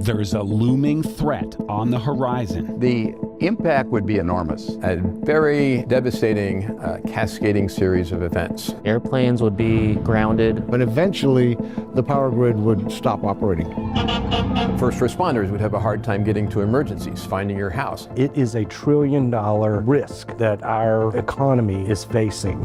There's a looming threat on the horizon. The impact would be enormous. A very devastating, cascading series of events. Airplanes would be grounded. But eventually, the power grid would stop operating. First responders would have a hard time getting to emergencies, finding your house. It is a $1 trillion risk that our economy is facing.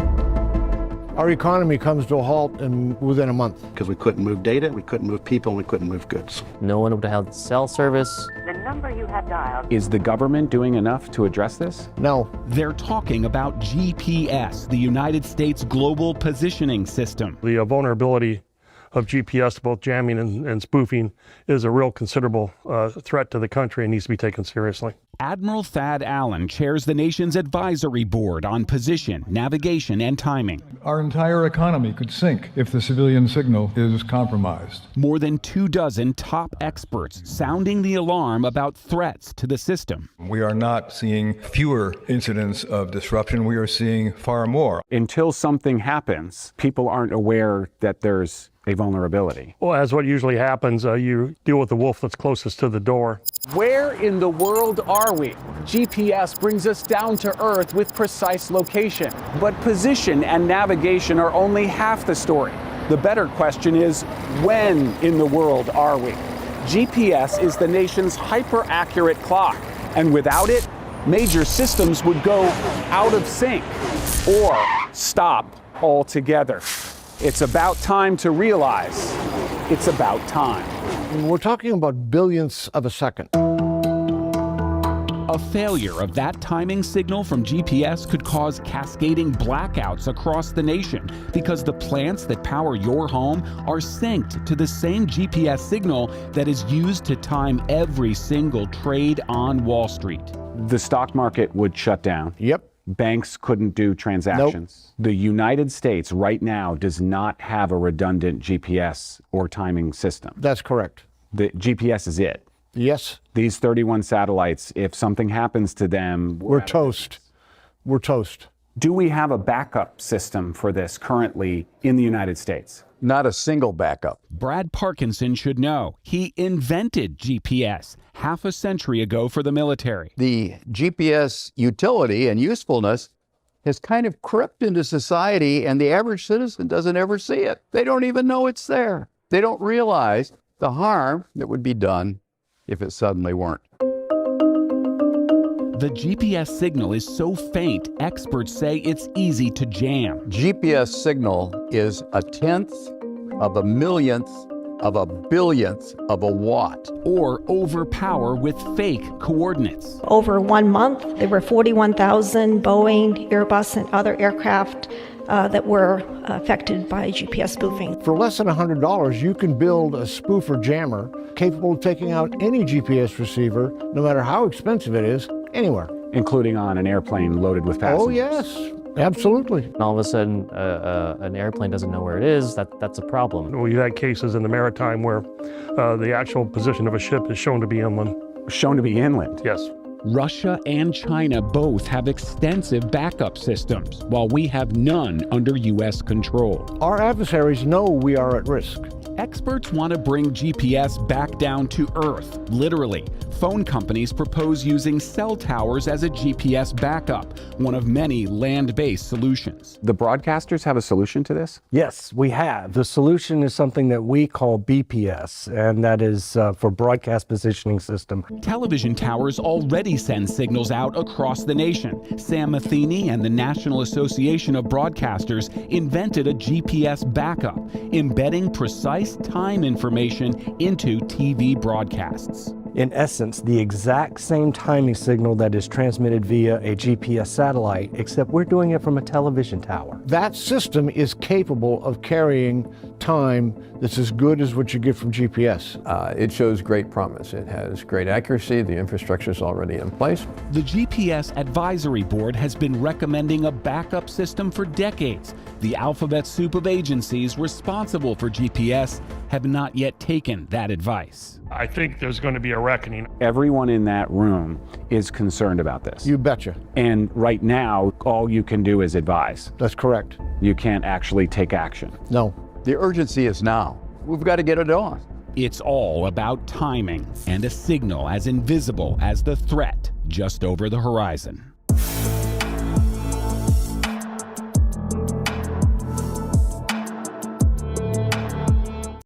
Our economy comes to a halt within a month. Because we couldn't move data, we couldn't move people, and we couldn't move goods. No one would have cell service. The number you have dialed. Is the government doing enough to address this? No. They're talking about GPS, the United States Global Positioning System. The vulnerability of GPS, both jamming and spoofing, is a real considerable threat to the country and needs to be taken seriously. Admiral Thad Allen chairs the nation's advisory board on position, navigation, and timing. Our entire economy could sink if the civilian signal is compromised. More than 24 top experts sounding the alarm about threats to the system. We are not seeing fewer incidents of disruption. We are seeing far more. Until something happens, people aren't aware that there's a vulnerability. Well, as what usually happens, you deal with the wolf that's closest to the door. Where in the world are we? GPS brings us down to earth with precise location. But position and navigation are only half the story. The better question is, when in the world are we? GPS is the nation's hyper-accurate clock, and without it, major systems would go out of sync or stop altogether. It's about time to realize it's about time. We're talking about billionths of a second. A failure of that timing signal from GPS could cause cascading blackouts across the nation because the plants that power your home are synced to the same GPS signal that is used to time every single trade on Wall Street. The stock market would shut down. Yep. Banks couldn't do transactions. Nope. The United States right now does not have a redundant GPS or timing system. That's correct. The GPS is it. Yes. These 31 satellites, if something happens to them, We're toast. We're toast. Do we have a backup system for this currently in the United States? Not a single backup. Brad Parkinson should know. He invented GPS half a century ago for the military. The GPS utility and usefulness has kind of crept into society, and the average citizen doesn't ever see it. They don't even know it's there. They don't realize the harm that would be done if it suddenly weren't. The GPS signal is so faint, experts say it's easy to jam. GPS signal is 1/10 of a millionth of a billionth of a watt. Or overpower with fake coordinates. Over 1 month, there were 41,000 Boeing, Airbus, and other aircraft that were affected by GPS spoofing. For less than $100, you can build a spoofer jammer capable of taking out any GPS receiver, no matter how expensive it is, anywhere. Including on an airplane loaded with passengers. Oh, yes. Absolutely. And all of a sudden, an airplane doesn't know where it is. That's a problem. We've had cases in the maritime where the actual position of a ship is shown to be inland. Shown to be inland? Yes. Russia and China both have extensive backup systems, while we have none under U.S. control. Our adversaries know we are at risk. Experts want to bring GPS back down to Earth, literally. Phone companies propose using cell towers as a GPS backup, one of many land-based solutions. The broadcasters have a solution to this? Yes, we have. The solution is something that we call BPS, and that is for Broadcast Positioning System. Television towers already send signals out across the nation. Sam Matheny and the National Association of Broadcasters invented a GPS backup, embedding precise time information into TV broadcasts. In essence, the exact same timing signal that is transmitted via a GPS satellite, except we're doing it from a television tower. That system is capable of carrying time that's as good as what you get from GPS. It shows great promise. It has great accuracy. The infrastructure is already in place. The GPS Advisory Board has been recommending a backup system for decades. The alphabet soup of agencies responsible for GPS have not yet taken that advice. I think there's going to be a reckoning. Everyone in that room is concerned about this. You betcha. And right now, all you can do is advise. That's correct. You can't actually take action. No. The urgency is now. We've got to get it on. It's all about timing and a signal as invisible as the threat just over the horizon.